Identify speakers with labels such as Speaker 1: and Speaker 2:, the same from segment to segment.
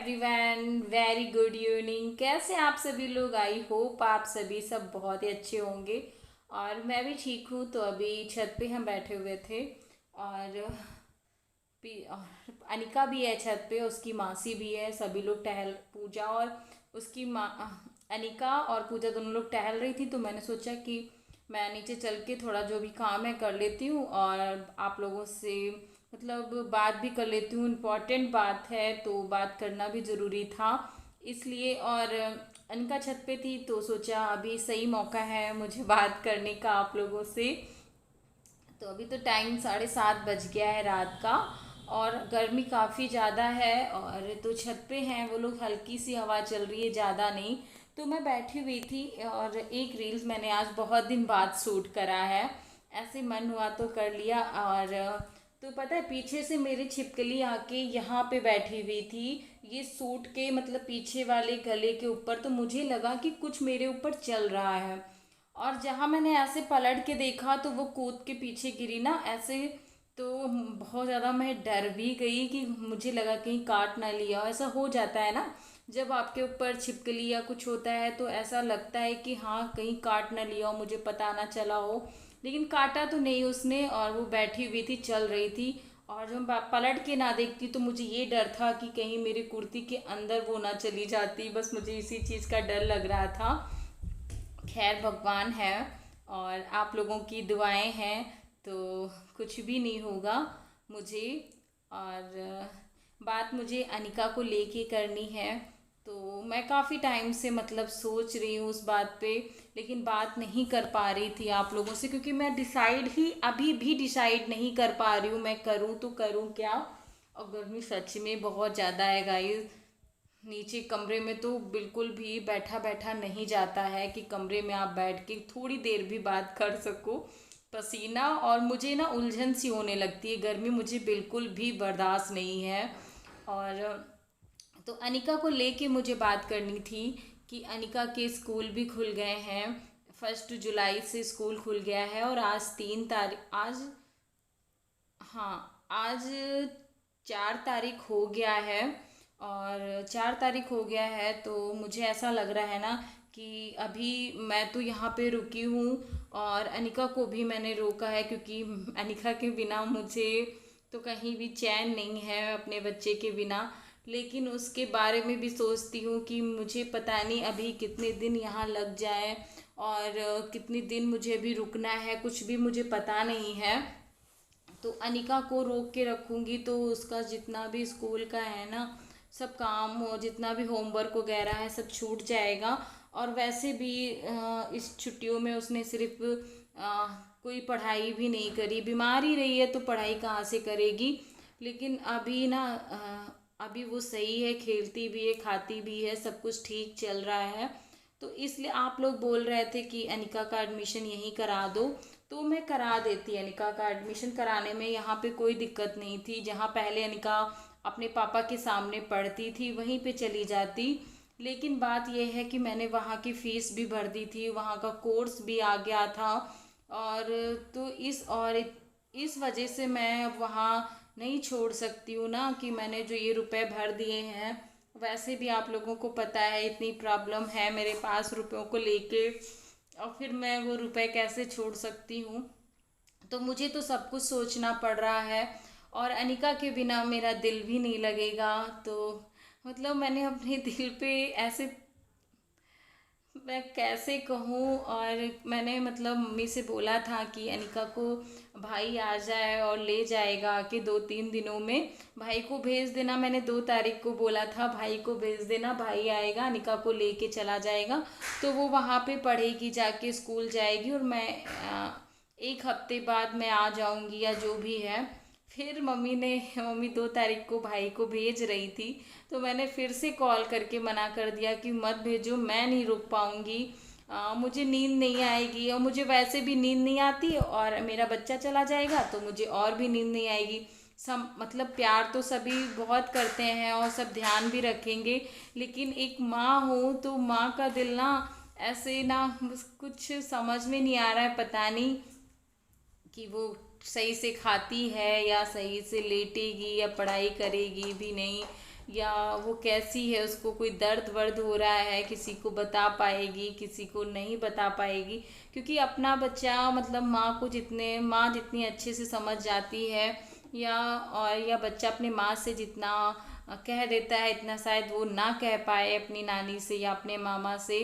Speaker 1: Everyone, very good evening. कैसे आप सभी लोग? आई होप आप सभी सब बहुत ही अच्छे होंगे। और मैं भी ठीक हूँ। तो अभी छत पे हम बैठे हुए थे और और अनिका भी है छत पे, उसकी मासी भी है, सभी लोग टहल, पूजा और उसकी माँ, अनिका और पूजा दोनों लोग टहल रही थी। तो मैंने सोचा कि मैं नीचे चल के थोड़ा जो भी काम है कर लेती हूँ और आप लोगों से मतलब बात भी कर लेती हूँ। इम्पॉर्टेंट बात है तो बात करना भी ज़रूरी था इसलिए। और अनिका छत पे थी तो सोचा अभी सही मौका है मुझे बात करने का आप लोगों से। तो अभी तो टाइम 7:30 बज गया है रात का और गर्मी काफ़ी ज़्यादा है। और तो छत पे हैं वो लोग, हल्की सी हवा चल रही है, ज़्यादा नहीं। तो मैं बैठी हुई थी और एक रील्स मैंने आज बहुत दिन बाद शूट करा है। ऐसे मन हुआ तो कर लिया। और तो पता है, पीछे से मेरी छिपकली आके यहाँ पे बैठी हुई थी, ये सूट के मतलब पीछे वाले गले के ऊपर। तो मुझे लगा कि कुछ मेरे ऊपर चल रहा है और जहाँ मैंने ऐसे पलट के देखा तो वो कूद के पीछे गिरी ना ऐसे। तो बहुत ज़्यादा मैं डर भी गई कि मुझे लगा कहीं काट ना लिया हो। ऐसा हो जाता है ना, जब आपके ऊपर छिपकली या कुछ होता है तो ऐसा लगता है कि हाँ कहीं काट ना लिया हो, मुझे पता ना चला हो। लेकिन काटा तो नहीं उसने, और वो बैठी हुई थी, चल रही थी। और जब मैं पलट के ना देखती तो मुझे ये डर था कि कहीं मेरी कुर्ती के अंदर वो ना चली जाती, बस मुझे इसी चीज़ का डर लग रहा था। खैर भगवान है और आप लोगों की दुआएं हैं तो कुछ भी नहीं होगा मुझे। और बात मुझे अनिका को लेके करनी है। तो मैं काफ़ी टाइम से मतलब सोच रही हूँ उस बात पे, लेकिन बात नहीं कर पा रही थी आप लोगों से, क्योंकि मैं डिसाइड ही अभी भी डिसाइड नहीं कर पा रही हूँ मैं करूँ तो करूँ क्या। और गर्मी सच में बहुत ज़्यादा है गाइस। नीचे कमरे में तो बिल्कुल भी बैठा बैठा नहीं जाता है कि कमरे में आप बैठ के थोड़ी देर भी बात कर सको। पसीना और मुझे ना उलझन सी होने लगती है, गर्मी मुझे बिल्कुल भी बर्दाश्त नहीं है। और तो अनिका को लेके मुझे बात करनी थी कि अनिका के स्कूल भी खुल गए हैं। 1 जुलाई से स्कूल खुल गया है और आज 3 तारीख, आज, हाँ आज 4 तारीख हो गया है। और 4 तारीख हो गया है तो मुझे ऐसा लग रहा है ना कि अभी मैं तो यहाँ पे रुकी हूँ और अनिका को भी मैंने रोका है, क्योंकि अनिका के बिना मुझे तो कहीं भी चैन नहीं है अपने बच्चे के बिना। लेकिन उसके बारे में भी सोचती हूँ कि मुझे पता नहीं अभी कितने दिन यहाँ लग जाए और कितने दिन मुझे अभी रुकना है, कुछ भी मुझे पता नहीं है। तो अनिका को रोक के रखूँगी तो उसका जितना भी स्कूल का है ना, सब काम हो, जितना भी होमवर्क वगैरह है सब छूट जाएगा। और वैसे भी इस छुट्टियों में उसने सिर्फ कोई पढ़ाई भी नहीं करी, बीमार ही रही है तो पढ़ाई कहाँ से करेगी। लेकिन अभी ना अभी वो सही है, खेलती भी है, खाती भी है, सब कुछ ठीक चल रहा है। तो इसलिए आप लोग बोल रहे थे कि अनिका का एडमिशन यहीं करा दो, तो मैं करा देती। अनिका का एडमिशन कराने में यहाँ पे कोई दिक्कत नहीं थी। जहाँ पहले अनिका अपने पापा के सामने पढ़ती थी वहीं पे चली जाती। लेकिन बात यह है कि मैंने वहाँ की फ़ीस भी भर दी थी, वहाँ का कोर्स भी आ गया था। और तो इस वजह से मैं अब वहाँ नहीं छोड़ सकती हूँ ना, कि मैंने जो ये रुपए भर दिए हैं। वैसे भी आप लोगों को पता है इतनी प्रॉब्लम है मेरे पास रुपयों को लेके, और फिर मैं वो रुपए कैसे छोड़ सकती हूँ। तो मुझे तो सब कुछ सोचना पड़ रहा है और अनिका के बिना मेरा दिल भी नहीं लगेगा। तो मतलब मैंने अपने दिल पे ऐसे, मैं कैसे कहूँ। और मैंने मतलब मम्मी से बोला था कि अनिका को भाई आ जाए और ले जाएगा कि 2-3 दिनों में भाई को भेज देना। मैंने 2 तारीख को बोला था भाई को भेज देना, भाई आएगा अनिका को लेके चला जाएगा। तो वो वहाँ पे पढ़ेगी, जाके स्कूल जाएगी और मैं 1 हफ्ते बाद मैं आ जाऊँगी या जो भी है। फिर मम्मी 2 तारीख को भाई को भेज रही थी तो मैंने फिर से कॉल करके मना कर दिया कि मत भेजो, मैं नहीं रुक पाऊँगी। मुझे नींद नहीं आएगी और मुझे वैसे भी नींद नहीं आती, और मेरा बच्चा चला जाएगा तो मुझे और भी नींद नहीं आएगी। सब मतलब प्यार तो सभी बहुत करते हैं और सब ध्यान भी रखेंगे, लेकिन एक माँ हो तो माँ का दिल ना ऐसे ना, कुछ समझ में नहीं आ रहा है, पता नहीं कि वो सही से खाती है या सही से लेटेगी या पढ़ाई करेगी भी नहीं। या वो कैसी है, उसको कोई दर्द वर्द हो रहा है, किसी को बता पाएगी, किसी को नहीं बता पाएगी। क्योंकि अपना बच्चा मतलब माँ जितनी अच्छे से समझ जाती है, या बच्चा अपने माँ से जितना कह देता है, इतना शायद वो ना कह पाए अपनी नानी से या अपने मामा से।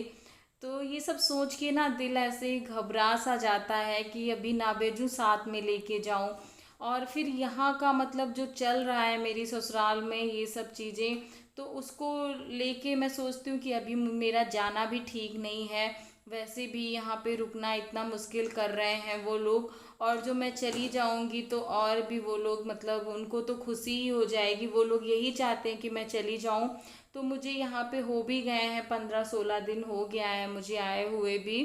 Speaker 1: तो ये सब सोच के ना दिल ऐसे घबरा सा जाता है कि अभी ना भेजूँ, साथ में लेके जाऊँ। और फिर यहाँ का मतलब जो चल रहा है मेरी ससुराल में ये सब चीज़ें, तो उसको लेके मैं सोचती हूँ कि अभी मेरा जाना भी ठीक नहीं है। वैसे भी यहाँ पे रुकना इतना मुश्किल कर रहे हैं वो लोग, और जो मैं चली जाऊँगी तो और भी वो लोग मतलब उनको तो खुशी ही हो जाएगी। वो लोग यही चाहते हैं कि मैं चली जाऊँ। तो मुझे यहाँ पे हो भी गए हैं, 15-16 दिन हो गया है मुझे आए हुए भी।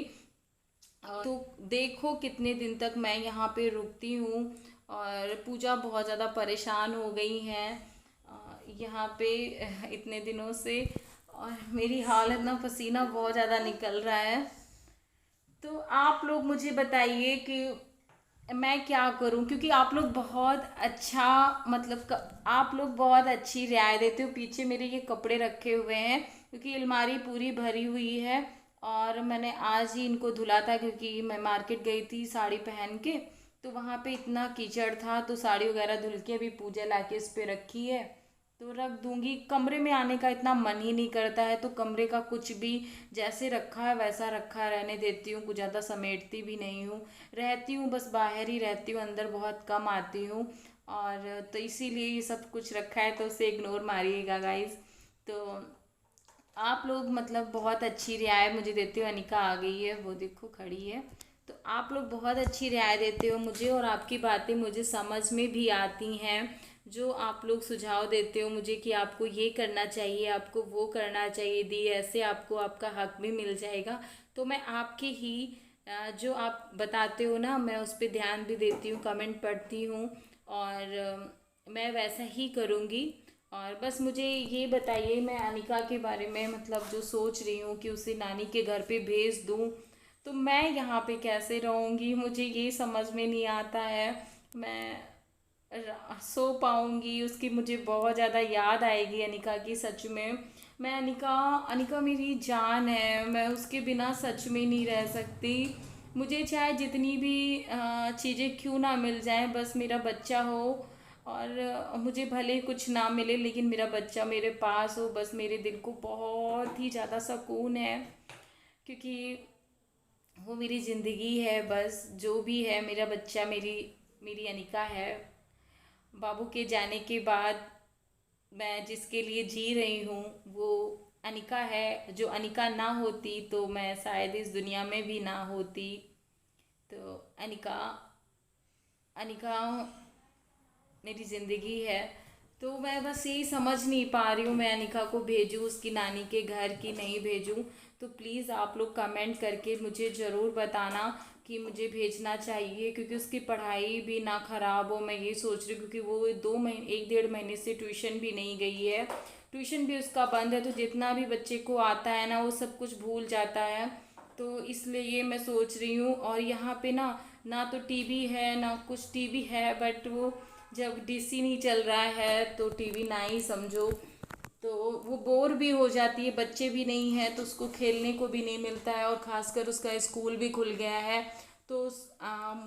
Speaker 1: तो देखो कितने दिन तक मैं यहाँ पे रुकती हूँ। और पूजा बहुत ज़्यादा परेशान हो गई हैं यहाँ पे इतने दिनों से। और मेरी हालत ना, पसीना बहुत ज़्यादा निकल रहा है। तो आप लोग मुझे बताइए कि मैं क्या करूं, क्योंकि आप लोग बहुत अच्छा मतलब आप लोग बहुत अच्छी रियायत देते हो। पीछे मेरे ये कपड़े रखे हुए हैं क्योंकि अलमारी पूरी भरी हुई है, और मैंने आज ही इनको धुला था क्योंकि मैं मार्केट गई थी साड़ी पहन के। तो वहाँ पे इतना कीचड़ था, तो साड़ी वगैरह धुल के अभी पूजा लाके इस पे रखी है। तो रख दूंगी। कमरे में आने का इतना मन ही नहीं करता है, तो कमरे का कुछ भी जैसे रखा है वैसा रखा रहने देती हूँ। कुछ ज़्यादा समेटती भी नहीं हूँ। रहती हूँ बस बाहर ही रहती हूँ, अंदर बहुत कम आती हूँ। और तो इसीलिए ये सब कुछ रखा है, तो उसे इग्नोर मारिएगा गाइस। तो आप लोग मतलब बहुत अच्छी रियायत मुझे देते हो। अनिका आ गई है, वो देखो खड़ी है। तो आप लोग बहुत अच्छी रियायत देते हो मुझे, और आपकी बातें मुझे समझ में भी आती हैं। जो आप लोग सुझाव देते हो मुझे कि आपको ये करना चाहिए, आपको वो करना चाहिए, दी ऐसे आपको आपका हक भी मिल जाएगा। तो मैं आपके ही जो आप बताते हो ना, मैं उस पर ध्यान भी देती हूँ, कमेंट पढ़ती हूँ। और मैं वैसा ही करूँगी। और बस मुझे ये बताइए, मैं अनिका के बारे में मतलब जो सोच रही हूँ कि उसे नानी के घर पे भेज दूँ, तो मैं यहाँ पे कैसे रहूँगी, मुझे ये समझ में नहीं आता है। मैं सो पाऊँगी, उसकी मुझे बहुत ज़्यादा याद आएगी अनिका की, सच में। मैं अनिका अनिका मेरी जान है, मैं उसके बिना सच में नहीं रह सकती। मुझे चाहे जितनी भी चीज़ें क्यों ना मिल जाएं, बस मेरा बच्चा हो। और मुझे भले कुछ ना मिले, लेकिन मेरा बच्चा मेरे पास हो, बस मेरे दिल को बहुत ही ज़्यादा सुकून है। क्योंकि वो मेरी ज़िंदगी है, बस जो भी है मेरा बच्चा मेरी मेरी अनिका है। बाबू के जाने के बाद मैं जिसके लिए जी रही हूँ वो अनिका है। जो अनिका ना होती तो मैं शायद इस दुनिया में भी ना होती। तो अनिका अनिका मेरी ज़िंदगी है। तो मैं बस यही समझ नहीं पा रही हूँ, मैं अनिका को भेजूँ उसकी नानी के घर कि नहीं भेजूँ। तो प्लीज़ आप लोग कमेंट करके मुझे ज़रूर बताना कि मुझे भेजना चाहिए, क्योंकि उसकी पढ़ाई भी ना ख़राब हो। मैं ये सोच रही हूँ क्योंकि वो 2 महीने 1-1.5 महीने से ट्यूशन भी नहीं गई है। ट्यूशन भी उसका बंद है, तो जितना भी बच्चे को आता है ना वो सब कुछ भूल जाता है। तो इसलिए ये मैं सोच रही हूँ। और यहाँ पे ना ना तो टीवी है ना कुछ, टीवी है बट वो जब डीसी नहीं चल रहा है तो टीवी ना ही समझो। तो वो बोर भी हो जाती है, बच्चे भी नहीं हैं तो उसको खेलने को भी नहीं मिलता है, और ख़ासकर उसका स्कूल भी खुल गया है। तो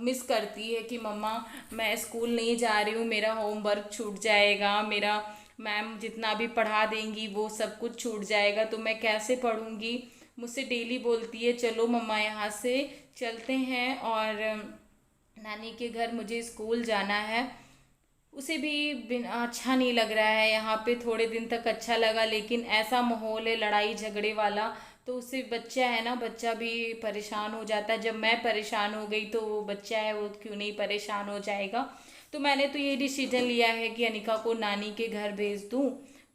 Speaker 1: मिस करती है कि मम्मा मैं स्कूल नहीं जा रही हूँ, मेरा होमवर्क छूट जाएगा, मेरा मैम जितना भी पढ़ा देंगी वो सब कुछ छूट जाएगा, तो मैं कैसे पढ़ूँगी। मुझसे डेली बोलती है चलो मम्मा यहाँ से चलते हैं, और नानी के घर मुझे स्कूल जाना है। उसे भी अच्छा नहीं लग रहा है यहाँ पे। थोड़े दिन तक अच्छा लगा, लेकिन ऐसा माहौल है लड़ाई झगड़े वाला, तो उससे बच्चा है ना, बच्चा भी परेशान हो जाता है। जब मैं परेशान हो गई तो वो बच्चा है वो क्यों नहीं परेशान हो जाएगा। तो मैंने तो ये डिसीजन लिया है कि अनिका को नानी के घर भेज दूँ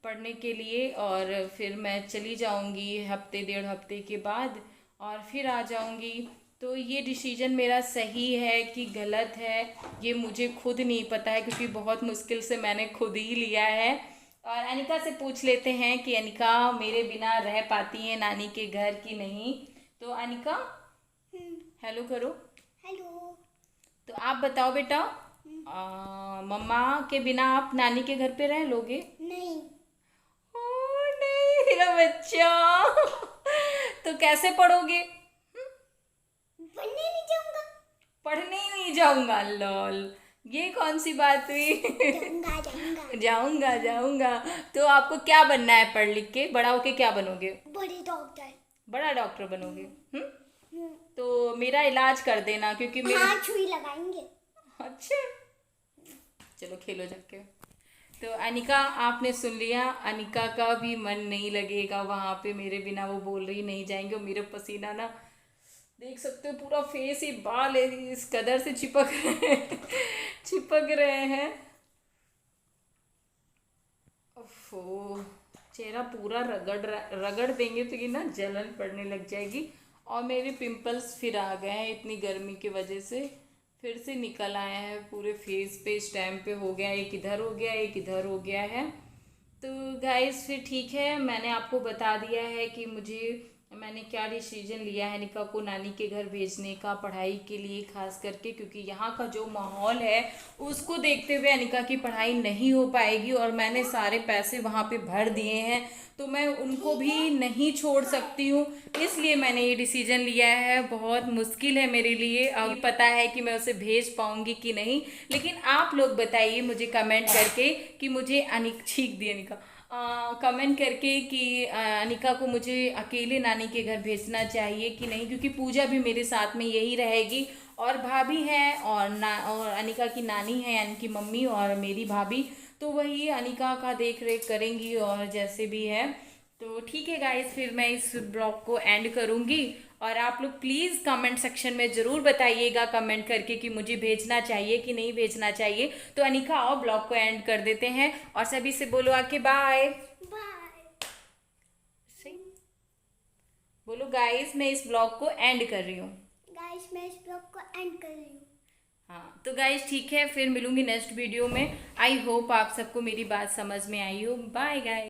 Speaker 1: पढ़ने के लिए, और फिर मैं चली जाऊँगी हफ्ते 1.5 हफ्ते के बाद, और फिर आ जाऊँगी। तो ये डिसीजन मेरा सही है कि गलत है, ये मुझे खुद नहीं पता है, क्योंकि बहुत मुश्किल से मैंने खुद ही लिया है। और अनिका से पूछ लेते हैं कि अनिका मेरे बिना रह पाती है नानी के घर की नहीं। तो अनिका हेलो करो।
Speaker 2: हेलो।
Speaker 1: तो आप बताओ बेटा, मम्मा के बिना आप नानी के घर पे रह लोगे?
Speaker 2: नहीं।
Speaker 1: अच्छा तो कैसे पढ़ोगे?
Speaker 2: पढ़ने नहीं जाऊंगा।
Speaker 1: पढ़ने ही नहीं जाऊंगा, लॉल, ये कौन सी बात हुई?
Speaker 2: जाऊंगा जाऊंगा।
Speaker 1: जाऊंगा जाऊंगा। तो आपको क्या बनना है पढ़ लिख के? बड़ा होके क्या बनोगे?
Speaker 2: बड़े डॉक्टर।
Speaker 1: बड़ा डॉक्टर बनोगे? हम्म।
Speaker 2: हम्म।
Speaker 1: तो मेरा इलाज कर देना, क्योंकि मेरे
Speaker 2: हाँ, सुई लगाएंगे।
Speaker 1: अच्छा, चलो खेलो जाके। तो अनिका, आपने सुन लिया, अनिका का भी मन नहीं लगेगा वहां पे मेरे बिना। वो बोल रही नहीं जाएंगे, और मेरा पसीना ना देख सकते हो, पूरा फेस ही बाल है, इस कदर से चिपक रहे हैं चिपक रहे हैं। ओफो, चेहरा पूरा रगड़ देंगे तो ये ना जलन पड़ने लग जाएगी। और मेरे पिंपल्स फिर आ गए हैं इतनी गर्मी की वजह से, फिर से निकल आए हैं पूरे फेस पे। इस टाइम पे हो गया, एक इधर हो गया, एक इधर हो गया है। तो गाइस फिर ठीक है, मैंने आपको बता दिया है कि मैंने क्या डिसीजन लिया है निका को नानी के घर भेजने का, पढ़ाई के लिए खास करके, क्योंकि यहाँ का जो माहौल है उसको देखते हुए अनिका की पढ़ाई नहीं हो पाएगी। और मैंने सारे पैसे वहाँ पे भर दिए हैं, तो मैं उनको भी नहीं छोड़ सकती हूँ। इसलिए मैंने ये डिसीजन लिया है। बहुत मुश्किल है मेरे लिए, अब पता है कि मैं उसे भेज पाऊंगी कि नहीं। लेकिन आप लोग बताइए मुझे कमेंट करके कि मुझे छींक दी अनिका, कमेंट करके कि अनिका को मुझे अकेले नानी के घर भेजना चाहिए कि नहीं, क्योंकि पूजा भी मेरे साथ में यही रहेगी, और भाभी है, और अनिका की नानी है यानी कि मम्मी, और मेरी भाभी, तो वही अनिका का देख रेख करेंगी और जैसे भी है। तो ठीक है गाइस, फिर मैं इस ब्लॉग को एंड करूँगी। और आप लोग प्लीज़ कमेंट सेक्शन में ज़रूर बताइएगा कमेंट करके कि मुझे भेजना चाहिए कि नहीं भेजना चाहिए। तो अनिका आओ, ब्लॉग को एंड कर देते हैं, और सभी से बोलो आके बाय।
Speaker 2: बाय।
Speaker 1: सही बोलो गाइस, मैं इस ब्लॉग को एंड कर रही हूँ।
Speaker 2: गाइस, मैं इस ब्लॉग को एंड कर रही हूँ।
Speaker 1: हाँ तो गाइस ठीक है, फिर मिलूंगी नेक्स्ट वीडियो में। आई होप आप सबको मेरी बात समझ में आई हो। Bye guys.